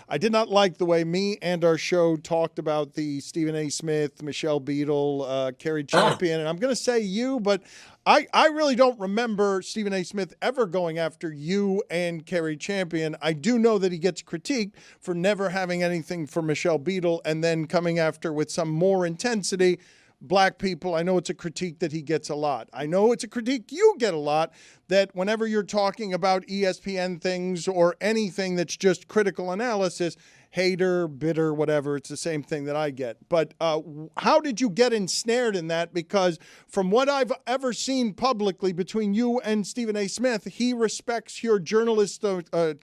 I did not like the way me and our show talked about the Stephen A. Smith, Michelle Beadle, Carrie Ah, Champion, and I'm going to say you, but I really don't remember Stephen A. Smith ever going after you and Carrie Champion. I do know that he gets critiqued for never having anything for Michelle Beadle and then coming after with some more intensity black people. I know it's a critique that he gets a lot. I know it's a critique you get a lot, that whenever you're talking about ESPN things or anything that's just critical analysis, hater, bitter, whatever, it's the same thing that I get. But how did you get ensnared in that? Because from what I've ever seen publicly between you and Stephen A. Smith, he respects your journalist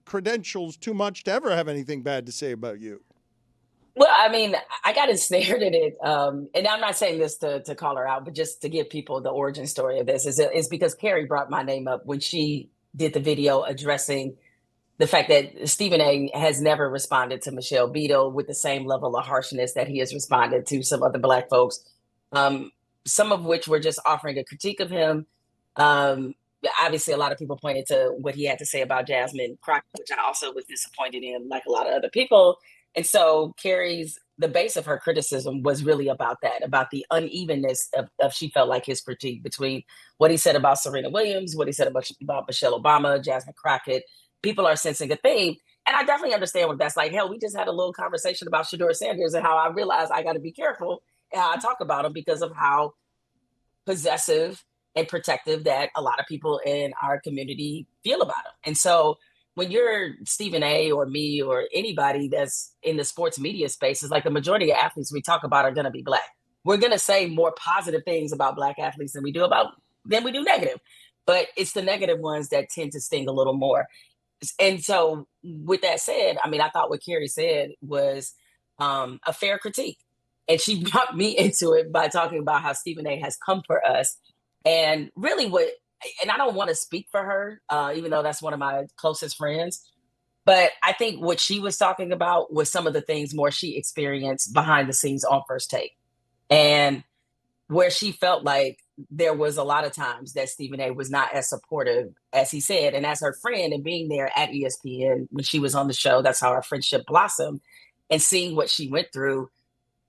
credentials too much to ever have anything bad to say about you. well, I mean, I got ensnared in it, and I'm not saying this to call her out, but just to give people the origin story of this is because Carrie brought my name up when she did the video addressing the fact that Stephen A. has never responded to Michelle Beadle with the same level of harshness that he has responded to some other black folks, um, some of which were just offering a critique of him. Um, Obviously, a lot of people pointed to what he had to say about Jasmine Crockett, which I also was disappointed in, like a lot of other people. And so Carrie's the base of her criticism was really about that, about the unevenness of she felt like his critique between what he said about Serena Williams, what he said about Michelle Obama, Jasmine Crockett. People are sensing a theme. And I definitely understand what that's like. Hell, we just had a little conversation about Shador Sanders and how I realized I got to be careful how I talk about him because of how possessive and protective that a lot of people in our community feel about him. And so when you're Stephen A or me or anybody that's in the sports media space, is like the majority of athletes we talk about are going to be black. We're going to say more positive things about black athletes than we do negative. But it's the negative ones that tend to sting a little more. And so with that said, I mean, I thought what Carrie said was a fair critique. And she brought me into it by talking about how Stephen A has come for us. And really and I don't want to speak for her, even though that's one of my closest friends. But I think what she was talking about was some of the things more she experienced behind the scenes on First Take. And where she felt like there was a lot of times that Stephen A was not as supportive as he said. And as her friend and being there at ESPN when she was on the show, that's how our friendship blossomed. And seeing what she went through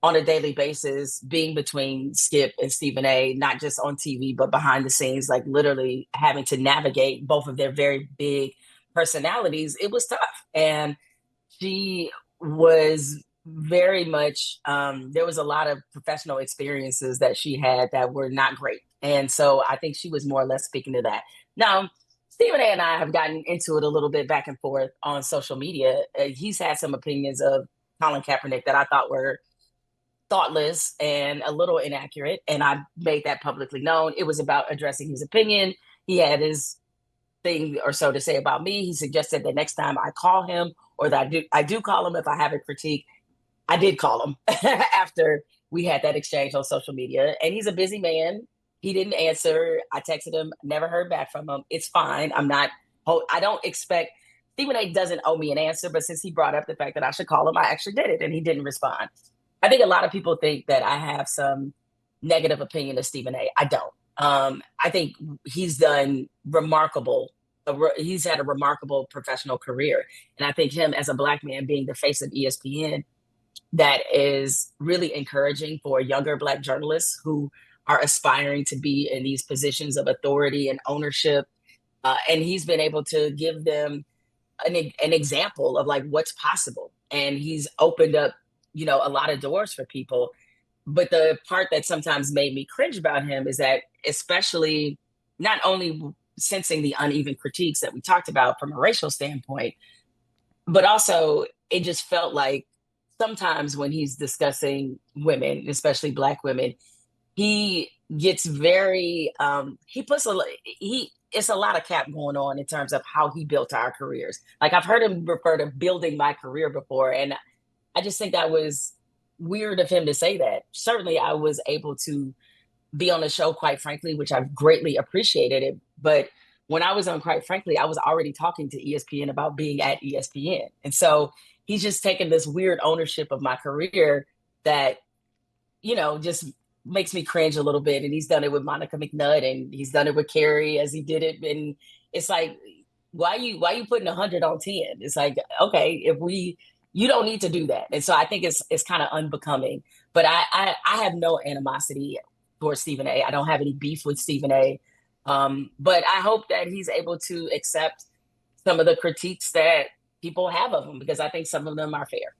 on a daily basis, being between Skip and Stephen A, not just on TV, but behind the scenes, like literally having to navigate both of their very big personalities, it was tough. And she was very much, there was a lot of professional experiences that she had that were not great. And so I think she was more or less speaking to that. Now, Stephen A and I have gotten into it a little bit back and forth on social media. He's had some opinions of Colin Kaepernick that I thought were thoughtless and a little inaccurate. And I made that publicly known. It was about addressing his opinion. He had his thing or so to say about me. He suggested that next time I call him or that I do call him if I have a critique. I did call him after we had that exchange on social media. And he's a busy man. He didn't answer. I texted him, never heard back from him. It's fine. I don't expect, Stephen A doesn't owe me an answer, but since he brought up the fact that I should call him, I actually did it and he didn't respond. I think a lot of people think that I have some negative opinion of Stephen A. I don't. I think he's done remarkable. He's had a remarkable professional career, and I think him as a black man being the face of ESPN, that is really encouraging for younger black journalists who are aspiring to be in these positions of authority and ownership. And he's been able to give them an example of like what's possible. And he's opened up, a lot of doors for people. But the part that sometimes made me cringe about him is that, especially not only sensing the uneven critiques that we talked about from a racial standpoint, but also it just felt like sometimes when he's discussing women, especially black women, he gets very he puts a he it's a lot of cap going on in terms of how he built our careers. Like I've heard him refer to building my career before, and I just think that was weird of him to say that. Certainly, I was able to be on the show, quite frankly, which I've greatly appreciated it. But when I was on, quite frankly, I was already talking to ESPN about being at ESPN. And so he's just taken this weird ownership of my career that, just makes me cringe a little bit. And he's done it with Monica McNutt and he's done it with Carrie as he did it. And it's like, why you putting 100 on 10? It's like, okay, if we You don't need to do that. And so I think it's kind of unbecoming. But I have no animosity towards Stephen A. I don't have any beef with Stephen A. But I hope that he's able to accept some of the critiques that people have of him, because I think some of them are fair.